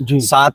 7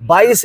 22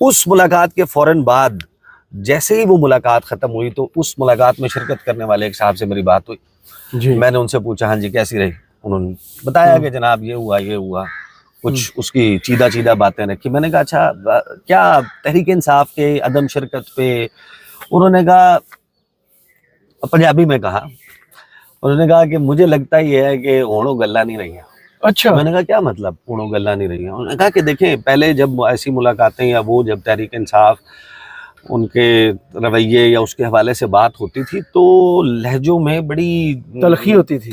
اس ملاقات کے فوراً بعد جیسے ہی وہ ملاقات ختم ہوئی تو اس ملاقات میں شرکت کرنے والے ایک صاحب سے میری بات ہوئی. جی میں نے ان سے پوچھا ہاں جی کیسی رہی. انہوں نے بتایا کہ جناب یہ ہوا کچھ اس کی چیدہ باتیں رکھی. میں نے کہا اچھا کیا تحریک انصاف کے عدم شرکت پہ؟ انہوں نے کہا, پنجابی میں کہا, انہوں نے کہا کہ مجھے لگتا یہ ہے کہ اونو گلا نہیں رہی ہیں. اچھا. میں نے کہا کیا مطلب اونو گلا نہیں رہی ہیں؟ انہوں نے کہا کہ دیکھیں پہلے جب ایسی ملاقاتیں یا وہ جب تحریک انصاف ان کے رویے یا اس کے حوالے سے بات ہوتی تھی تو لہجوں میں بڑی تلخی ہوتی تھی.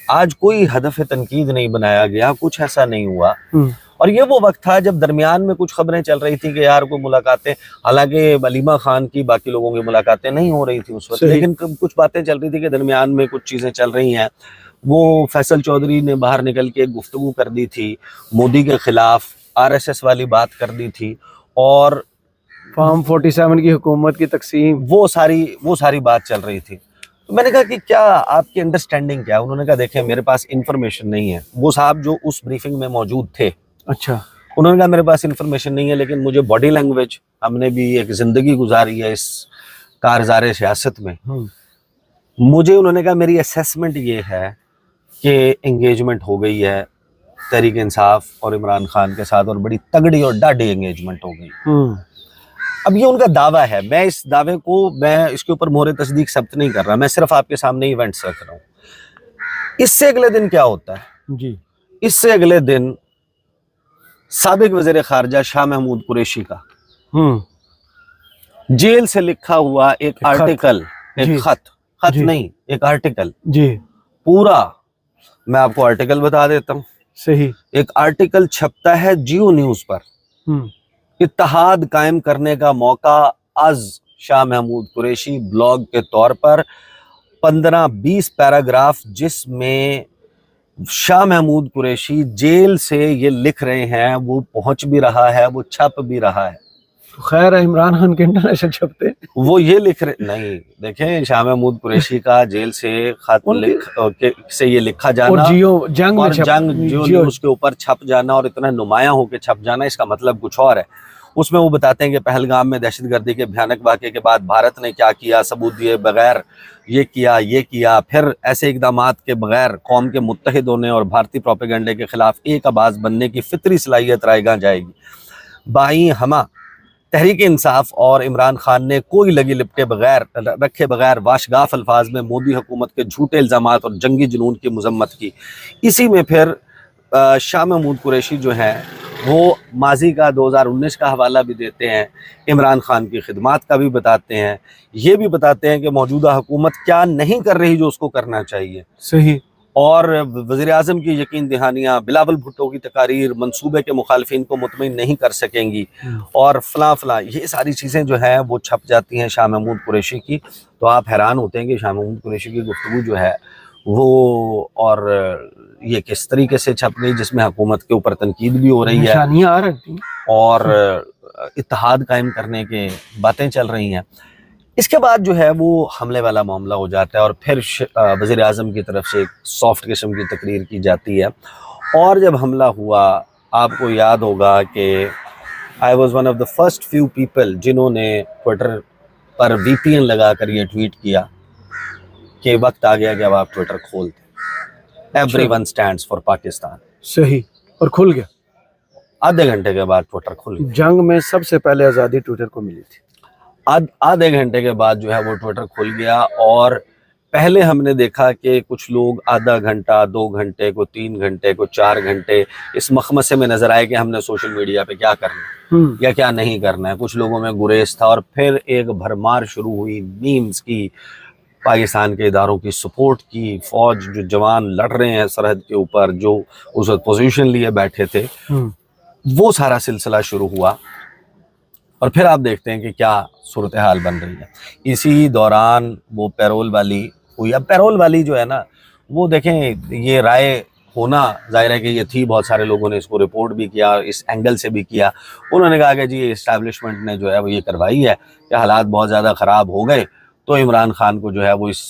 آج کوئی ہدف تنقید نہیں بنایا گیا, کچھ ایسا نہیں ہوا. اور یہ وہ وقت تھا جب درمیان میں کچھ خبریں چل رہی تھی کہ یار کوئی ملاقاتیں, حالانکہ علیمہ خان کی باقی لوگوں کی ملاقاتیں نہیں ہو رہی تھیں اس وقت, لیکن کچھ باتیں چل رہی تھی کہ درمیان میں کچھ چیزیں چل رہی ہیں. وہ فیصل چودھری نے باہر نکل کے ایک گفتگو کر دی تھی مودی کے خلاف, RSS والی بات کر دی تھی, اور فارم 47 کی حکومت کی تقسیم, وہ ساری بات چل رہی تھی. تو میں نے کہا کہ کیا آپ کی انڈرسٹینڈنگ کیا ہے؟ انہوں نے کہا دیکھیں میرے پاس انفارمیشن نہیں ہے. وہ صاحب جو اس بریفنگ میں موجود تھے, اچھا, انہوں نے کہا میرے پاس انفارمیشن نہیں ہے, لیکن مجھے باڈی لینگویج, ہم نے بھی ایک زندگی گزاری ہے اس کارزار سیاست میں, مجھے انہوں نے کہا میری اسیسمنٹ یہ ہے کہ انگیجمنٹ ہو گئی ہے تحریک انصاف اور عمران خان کے ساتھ, اور بڑی تگڑی اور ڈاڈی انگیجمنٹ ہو گئی. اب یہ ان کا دعویٰ ہے, میں اس دعوے کو, میں اس کے اوپر مہر تصدیق ثبت نہیں کر رہا, میں صرف آپ کے سامنے ایونٹس رکھ رہا ہوں. اس سے اگلے دن کیا ہوتا ہے؟ جی, اس سے اگلے دن سابق وزیر خارجہ شاہ محمود قریشی کا جیل سے لکھا ہوا ایک آرٹیکل, ایک خط نہیں, ایک آرٹیکل, جی پورا میں آپ کو آرٹیکل بتا دیتا ہوں. صحیح. ایک آرٹیکل چھپتا ہے جیو نیوز پر, اتحاد قائم کرنے کا موقع از شاہ محمود قریشی بلاگ کے طور پر 15-20 پیراگراف, جس میں شاہ محمود قریشی جیل سے یہ لکھ رہے ہیں, وہ پہنچ بھی رہا ہے, وہ چھپ بھی رہا ہے. خیر عمران خان کے انٹرنیشنل چھپتے, وہ یہ لکھ رہے نہیں, دیکھیں شاہ محمود قریشی کا جیل سے خط سے یہ لکھا جانا اور جیو نیوز کے اوپر چھپ جانا اور اتنا نمایاں ہو کے چھپ جانا, اس کا مطلب کچھ اور ہے. اس میں وہ بتاتے ہیں کہ پہلگام میں دہشت گردی کے بھیانک واقعے کے بعد بھارت نے کیا کیا, ثبوت دیے بغیر یہ کیا, پھر ایسے اقدامات کے بغیر قوم کے متحد ہونے اور بھارتی پروپیگنڈے کے خلاف ایک آواز بننے کی فطری صلاحیت رائے گاں جائے گی. بائیں ہمہ تحریک انصاف اور عمران خان نے کوئی لگی لپٹے رکھے بغیر واشگاف الفاظ میں مودی حکومت کے جھوٹے الزامات اور جنگی جنون کی مذمت کی. اسی میں پھر شاہ محمود قریشی جو ہیں وہ ماضی کا 2019 کا حوالہ بھی دیتے ہیں, عمران خان کی خدمات کا بھی بتاتے ہیں, یہ بھی بتاتے ہیں کہ موجودہ حکومت کیا نہیں کر رہی جو اس کو کرنا چاہیے. صحیح. اور وزیر اعظم کی یقین دہانیاں, بلاول بھٹو کی تقاریر منصوبے کے مخالفین کو مطمئن نہیں کر سکیں گی, اور فلاں, یہ ساری چیزیں جو ہیں وہ چھپ جاتی ہیں شاہ محمود قریشی کی. تو آپ حیران ہوتے ہیں کہ شاہ محمود قریشی کی گفتگو جو ہے وہ, اور یہ کس طریقے سے چھپ گئی, جس میں حکومت کے اوپر تنقید بھی ہو رہی ہے اور اتحاد قائم کرنے کے باتیں چل رہی ہیں. اس کے بعد جو ہے وہ حملے والا معاملہ ہو جاتا ہے, اور پھر وزیر اعظم کی طرف سے ایک سافٹ قسم کی تقریر کی جاتی ہے. اور جب حملہ ہوا, آپ کو یاد ہوگا کہ I was one of the first few people جنہوں نے ٹویٹر پر VPN لگا کر یہ ٹویٹ کیا کہ وقت آ گیا کہ اب آپ ٹویٹر کھول دیں. Everyone stands for Pakistan. صحیح. اور کھل گیا. آدھے گھنٹے کے بعد ٹویٹر کھل گیا. جنگ میں سب سے پہلے آزادی ٹویٹر کو ملی تھی. آدھے گھنٹے کے بعد جو ہے وہ ٹویٹر کھل گیا, اور پہلے ہم نے دیکھا کہ کچھ لوگ آدھا گھنٹہ, 2 گھنٹے, کو 3 گھنٹے, کو 4 گھنٹے اس مخمصے میں نظر آئے کہ ہم نے سوشل میڈیا پہ کیا کرنا ہے یا کیا نہیں کرنا ہے. کچھ لوگوں میں گریز تھا, اور پھر ایک بھرمار شروع ہوئی میمز کی, پاکستان کے اداروں کی سپورٹ کی, فوج جو جوان لڑ رہے ہیں سرحد کے اوپر, جو اس وقت پوزیشن لیے بیٹھے تھے, وہ سارا سلسلہ شروع ہوا. اور پھر آپ دیکھتے ہیں کہ کیا صورتحال بن رہی ہے. اسی دوران وہ پیرول والی ہوئی. اب پیرول والی جو ہے نا, وہ دیکھیں یہ رائے ہونا ظاہر ہے کہ یہ تھی, بہت سارے لوگوں نے اس کو رپورٹ بھی کیا, اس اینگل سے بھی کیا. انہوں نے کہا کہ جی اسٹیبلشمنٹ نے جو ہے وہ یہ کروائی ہے کہ حالات بہت زیادہ خراب ہو گئے تو عمران خان کو جو ہے وہ اس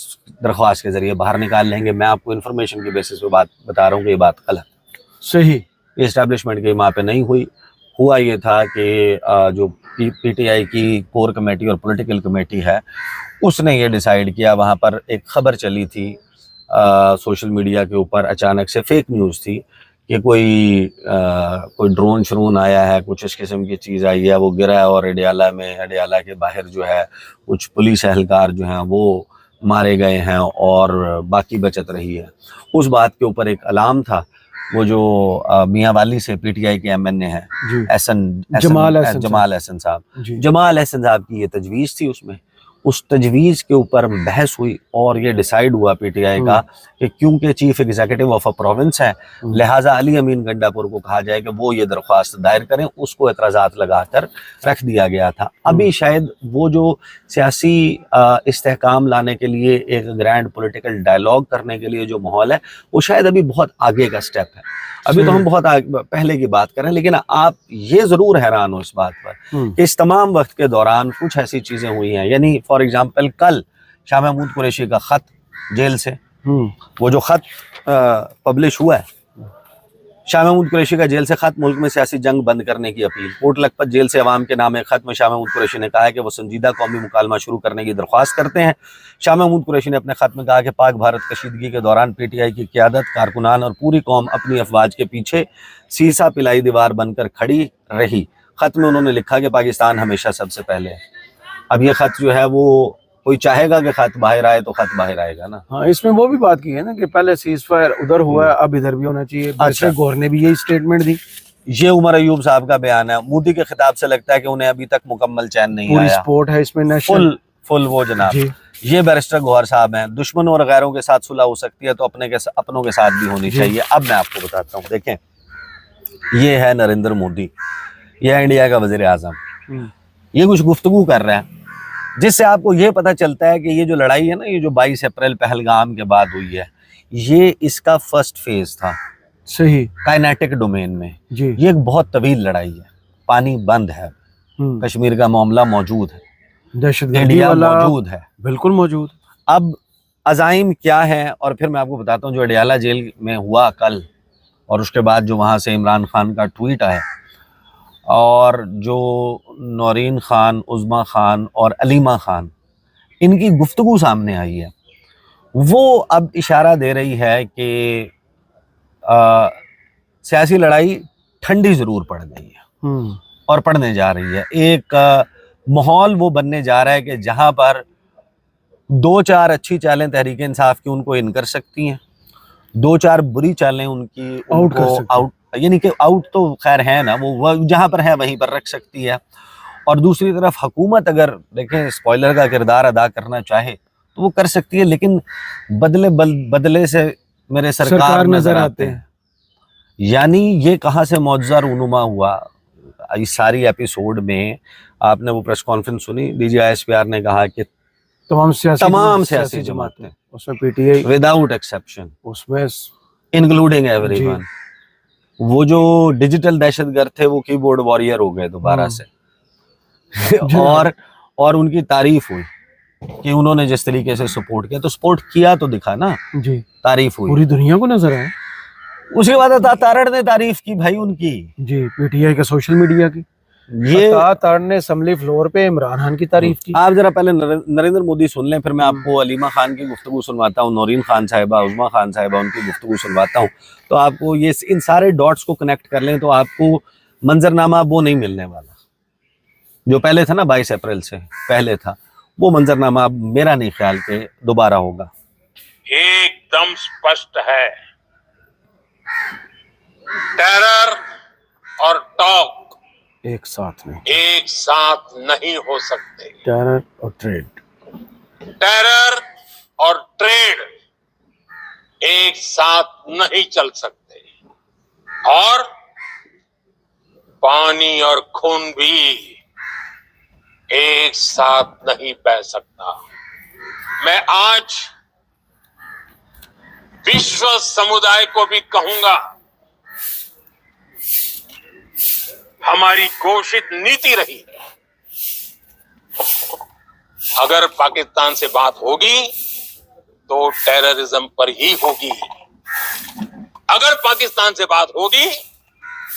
درخواست کے ذریعے باہر نکال لیں گے. میں آپ کو انفارمیشن کی بیسس پہ بات بتا رہا ہوں کہ یہ بات غلط. صحیح. یہ اسٹیبلشمنٹ کی ماں پہ نہیں ہوئی. ہوا یہ تھا کہ جو پی ٹی آئی کی کور کمیٹی اور پولیٹیکل کمیٹی ہے اس نے یہ ڈیسائیڈ کیا، وہاں پر ایک خبر چلی تھی سوشل میڈیا کے اوپر، اچانک سے فیک نیوز تھی کہ کوئی ڈرون شرون آیا ہے، کچھ اس قسم کی چیز آئی ہے، وہ گرا ہے اور اڈیالہ کے باہر جو ہے کچھ پولیس اہلکار جو ہیں وہ مارے گئے ہیں اور باقی بچت رہی ہے۔ اس بات کے اوپر ایک الارم تھا۔ وہ جو میاں والی سے پی ٹی آئی کے ایم این اے ہیں جمال احسن صاحب، جی جمال احسن صاحب کی یہ تجویز تھی، اس تجویز کے اوپر بحث ہوئی اور یہ ڈیسائیڈ ہوا پی ٹی آئی کا کہ کیونکہ chief executive of a province ہے، لہٰذا علی امین گنڈا پور کو کہا جائے کہ وہ یہ درخواست دائر کریں۔ اس کو اعتراضات لگا کر رکھ دیا گیا تھا۔ ابھی شاید وہ جو سیاسی استحکام لانے کے لیے، ایک گرینڈ پولیٹیکل ڈائلاگ کرنے کے لیے جو ماحول ہے، وہ شاید ابھی بہت آگے کا سٹیپ ہے۔ ابھی تو ہم بہت پہلے کی بات کریں، لیکن آپ یہ ضرور حیران ہو اس بات پر کہ اس تمام وقت کے دوران کچھ ایسی چیزیں ہوئی ہیں، یعنی فار ایگزامپل کل شاہ محمود قریشی کا خط جیل سے، وہ جو خط پبلش ہوا ہے، شاہ محمود قریشی کا جیل سے خط، ملک میں سیاسی جنگ بند کرنے کی اپیل۔ کوٹ لکھپت جیل سے عوام کے نام ایک خط میں شاہ محمود قریشی نے کہا ہے کہ وہ سنجیدہ قومی مکالمہ شروع کرنے کی درخواست کرتے ہیں۔ شاہ محمود قریشی نے اپنے خط میں کہا کہ پاک بھارت کشیدگی کے دوران پی ٹی آئی کی قیادت، کارکنان اور پوری قوم اپنی افواج کے پیچھے سیسا پلائی دیوار بن کر کھڑی رہی۔ خط میں انہوں نے لکھا کہ پاکستان ہمیشہ سب سے پہلے ہے۔ اب یہ خط جو ہے وہ کوئی چاہے گا کہ خط باہر آئے تو خط باہر آئے گا نا۔ ہاں، اس میں وہ بھی بات کی ہے نا کہ پہلے سیز فائر ادھر ہوا ہے، اب ادھر بھی ہونا چاہیے۔ اچھا، گور نے بھی یہی سٹیٹمنٹ دی۔ یہ عمر ایوب صاحب کا بیان ہے۔ مودی کے خطاب سے لگتا ہے کہ انہیں ابھی تک مکمل چین نہیں پوری آیا۔ سپورٹ ہے اس میں نیشنل فل وہ جناب جی۔ یہ بیرسٹر گوہر صاحب ہیں۔ دشمنوں اور غیروں کے ساتھ صلح ہو سکتی ہے تو اپنوں کے ساتھ بھی ہونی چاہیے۔ اب میں آپ کو بتاتا ہوں، دیکھیں یہ ہے نریندر مودی، یہ ہے انڈیا کا وزیر اعظم، یہ کچھ گفتگو کر رہے ہیں جس سے آپ کو یہ پتہ چلتا ہے کہ یہ جو لڑائی ہے نا، یہ جو 22 اپریل پہلگام کے بعد ہوئی ہے، یہ اس کا فرسٹ فیز تھا صحیح کائنیٹک ڈومین میں۔ جی، یہ ایک بہت طویل لڑائی ہے، پانی بند ہے، کشمیر کا معاملہ موجود ہے، دہشت گردی انڈیا والا موجود ہے، بالکل موجود۔ اب عزائم کیا ہے، اور پھر میں آپ کو بتاتا ہوں جو اڈیالہ جیل میں ہوا کل، اور اس کے بعد جو وہاں سے عمران خان کا ٹویٹ آیا، اور جو نورین خان، عظما خان اور علیمہ خان، ان کی گفتگو سامنے آئی ہے، وہ اب اشارہ دے رہی ہے کہ سیاسی لڑائی ٹھنڈی ضرور پڑ گئی ہے اور پڑنے جا رہی ہے۔ ایک ماحول وہ بننے جا رہا ہے کہ جہاں پر 2-4 اچھی چالیں تحریک انصاف کی ان کو ان کر سکتی ہیں، 2-4 بری چالیں ان کی آؤٹ کر سکتی ہیں، یعنی کہ آؤٹ تو خیر ہے نا، وہ جہاں پر ہے وہیں پر رکھ سکتی ہے۔ اور دوسری طرف حکومت اگر دیکھیں اسپوائلر کا کردار ادا کرنا چاہے تو وہ کر سکتی ہے، لیکن بدلے سے میرے سرکار نظر آتے ہیں۔ یعنی یہ کہاں سے معجزہ رونما ہوا؟ اس ساری ایپیسوڈ میں آپ نے وہ پریس کانفرنس سنی، D G I S P R نے کہا کہ تمام سیاسی جماعتیں، اس میں P T I without exception, اس میں انکلوڈنگ ایوری ون، وہ جو ڈیجیٹل دہشت گرد تھے وہ کی بورڈ وارئر ہو گئے دوبارہ سے، اور ان کی تعریف ہوئی کہ انہوں نے جس طریقے سے سپورٹ کیا، تو سپورٹ کیا تو دکھا نا، جی تعریف ہوئی، پوری دنیا کو نظر آیا۔ اس کے بعد تارڑ نے تعریف کی بھائی ان کی، جی، پی ٹی آئی کا سوشل میڈیا کی، یہ تارڑ نے اسمبلی فلور پہ عمران خان کی تعریف کی۔ آپ ذرا پہلے نریندر مودی سن لیں، پھر میں آپ کو علیمہ خان کی گفتگو سنواتا ہوں، نورین خان صاحبہ، عظما خان صاحبہ، ان کی گفتگو سنواتا ہوں، تو آپ کو یہ ان سارے ڈاٹس کو کنیکٹ کر لیں تو آپ کو منظرنامہ وہ نہیں ملنے والا جو پہلے تھا نا، 22 اپریل سے پہلے تھا، وہ منظرنامہ اب میرا نہیں خیال کہ دوبارہ ہوگا۔ ایک دم سپشٹ ہے، ٹیرر اور ٹاک ایک ساتھ نہیں ہو سکتے۔ ٹیرر اور ٹریڈ، ٹیرر اور ٹریڈ ایک ساتھ نہیں چل سکتے، اور پانی اور خون بھی ایک ساتھ نہیں بہہ سکتا۔ میں آج وشو سمودائے کو بھی کہوں گا، ہماری گھوشت نیتی رہی، اگر پاکستان سے بات ہوگی تو ٹیررزم پر ہی ہوگی، اگر پاکستان سے بات ہوگی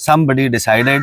somebody decided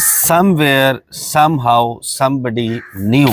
somewhere somehow somebody knew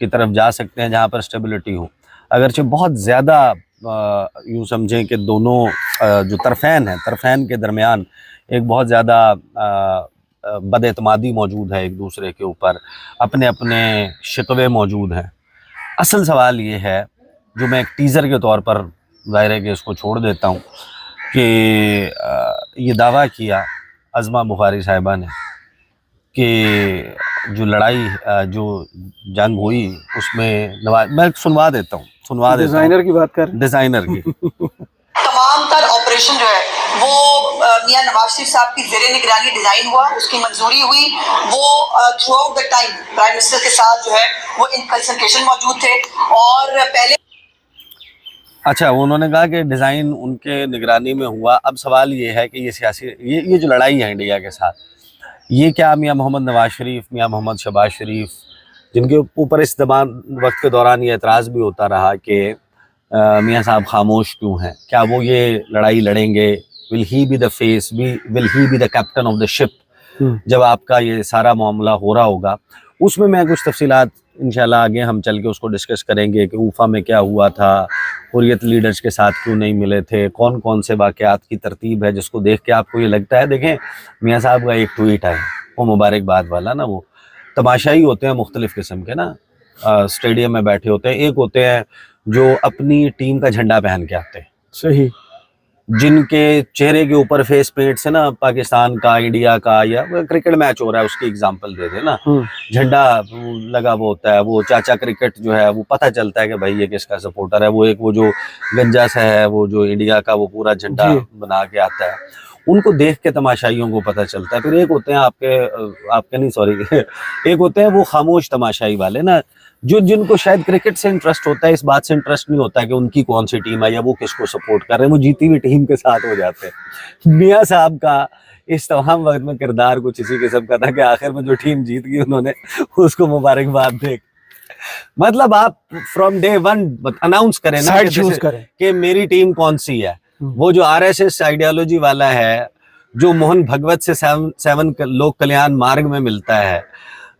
کی طرف جا سکتے ہیں جہاں پر اسٹیبلٹی ہو. اگرچہ بہت زیادہ یوں سمجھیں کہ دونوں جو طرفین ہیں، طرفین کے درمیان ایک بہت زیادہ بد اعتمادی موجود ہے ایک دوسرے کے اوپر، اپنے اپنے شکوے موجود ہیں. اصل سوال یہ ہے جو میں ایک ٹیزر کے طور پر ظاہر ہے کہ اس کو چھوڑ دیتا ہوں کہ یہ دعویٰ کیا عظمہ بخاری صاحبہ نے کہ جو لڑائی جو جنگ ہوئی اس میں میں سنوا دیتا ہوں ڈیزائنر کی بات کر ڈیزائنر کی. تمام تر آپریشن جو ہے وہ میاں نواز شریف صاحب کی زیر نگرانی ڈیزائن ہوا، اس کی منظوری ہوئی. وہ through out the time prime minister کے ساتھ جو ہے وہ ان کنسلٹیشن موجود تھے. اور پہلے اچھا انہوں نے کہا کہ ڈیزائن ان کے نگرانی میں ہوا. اب سوال یہ ہے کہ یہ سیاسی یہ جو لڑائی ہے انڈیا کے ساتھ، یہ کیا میاں محمد نواز شریف، میاں محمد شہباز شریف، جن کے اوپر اس وقت کے دوران یہ اعتراض بھی ہوتا رہا کہ میاں صاحب خاموش کیوں ہیں، کیا وہ یہ لڑائی لڑیں گے؟ Will he be the face, will he be the captain of the ship جب آپ کا یہ سارا معاملہ ہو رہا ہوگا؟ اس میں کچھ تفصیلات انشاءاللہ آگے ہم چل کے اس کو ڈسکس کریں گے کہ اوفا میں کیا ہوا تھا، حریت لیڈرز کے ساتھ کیوں نہیں ملے تھے، کون کون سے واقعات کی ترتیب ہے جس کو دیکھ کے آپ کو یہ لگتا ہے. دیکھیں میاں صاحب کا ایک ٹویٹ ہے وہ مبارکباد والا نا، وہ تماشائی ہوتے ہیں مختلف قسم کے نا، اسٹیڈیم میں بیٹھے ہوتے ہیں. ایک ہوتے ہیں جو اپنی ٹیم کا جھنڈا پہن کے آتے ہیں، صحیح، جن کے چہرے کے اوپر فیس پینٹ سے نا پاکستان کا، انڈیا کا، یا کرکٹ میچ ہو رہا ہے اس کی اگزامپل دے دیں نا، جھنڈا لگا وہ ہوتا ہے. وہ چاچا کرکٹ جو ہے وہ پتہ چلتا ہے کہ بھائی یہ کس کا سپورٹر ہے. وہ ایک وہ جو گنجا سا ہے وہ جو انڈیا کا وہ پورا جھنڈا بنا کے آتا ہے، ان کو دیکھ کے تماشائیوں کو پتہ چلتا ہے. پھر ایک ہوتے ہیں آپ کے نہیں سوری ایک ہوتے ہیں وہ خاموش تماشائی والے نا، جن کو شاید کرکٹ سے انٹرسٹ ہوتا ہے، اس بات سے انٹرسٹ نہیں ہوتا ہے کہ ان کی کون سی ٹیم ہے یا وہ کس کو سپورٹ کر رہے ہیں، وہ جیتی ہوئی ٹیم کے ساتھ ہو جاتے ہیں. میاں صاحب کا اس تمام وقت میں کردار کچھ اسی قسم کا تھا کہ آخر میں جو ٹیم جیت گئی انہوں نے اس کو مبارکباد دے. مطلب آپ فرام ڈے ون اناؤنس کریں نا کہ میری ٹیم کون سی ہے. وہ جو آر ایس ایس آئیڈیالوجی والا ہے، جو موہن بھگوت سے 7 لوک کلیان مارگ میں ملتا ہے،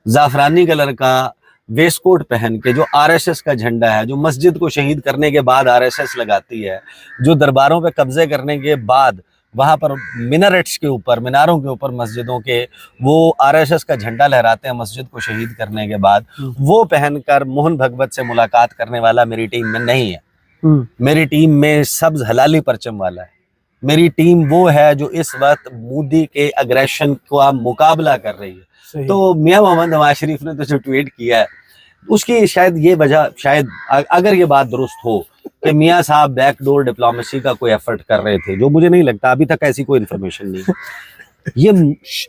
زعفرانی کلر کا ویسٹ کوٹ پہن کے، جو آر ایس ایس کا جھنڈا ہے، جو مسجد کو شہید کرنے کے بعد آر ایس ایس لگاتی ہے، جو درباروں پہ قبضے کرنے کے بعد وہاں پر میناروں کے اوپر مسجدوں کے وہ آر ایس ایس کا جھنڈا لہراتے ہیں مسجد کو شہید کرنے کے بعد، وہ پہن کر موہن بھگوت سے ملاقات کرنے والا میری ٹیم میں نہیں ہے. میری ٹیم میں سبز حلالی پرچم والا ہے. میری ٹیم وہ ہے جو اس وقت مودی کے اگریشن کا مقابلہ کر رہی ہے. تو میاں محمد نواز شریف نے تو جو ٹویٹ کیا ہے اس کی شاید یہ وجہ، شاید اگر یہ بات درست ہو کہ میاں صاحب بیک ڈور ڈپلومیسی کا کوئی ایفرٹ کر رہے تھے، جو مجھے نہیں لگتا، ابھی تک ایسی کوئی انفارمیشن نہیں. یہ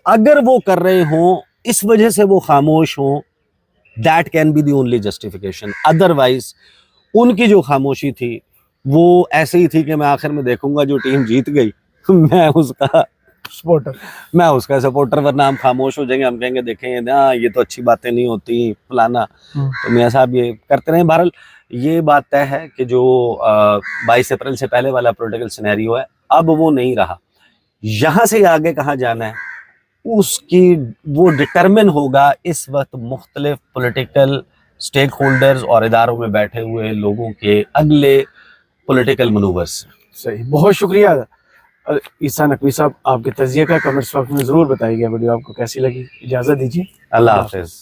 اگر وہ کر رہے ہوں اس وجہ سے وہ خاموش ہوں، that can be the only justification. Otherwise ان کی جو خاموشی تھی وہ ایسے ہی تھی کہ میں آخر میں دیکھوں گا جو ٹیم جیت گئی میں اس کا سپورٹر، ورنہ ہم خاموش ہو جائیں گے، ہم کہیں گے دیکھیں یہ تو اچھی باتیں نہیں ہوتی فلانا. تو میاں صاحب یہ کرتے رہے. بہرحال یہ بات طے ہے کہ جو 22 اپریل سے پہلے والا پولیٹیکل سینیریو ہے اب وہ نہیں رہا. یہاں سے آگے کہاں جانا ہے اس کی وہ ڈٹرمن ہوگا اس وقت مختلف پولیٹیکل سٹیک ہولڈرز اور اداروں میں بیٹھے ہوئے لوگوں کے اگلے پولیٹیکل منوورز. صحیح، بہت شکریہ عیسیٰ نقوی صاحب. آپ کے تجزیے کا کمنٹس باکس میں ضرور بتائیے گا. ویڈیو آپ کو کیسی لگی. اجازت دیجیے، اللہ حافظ.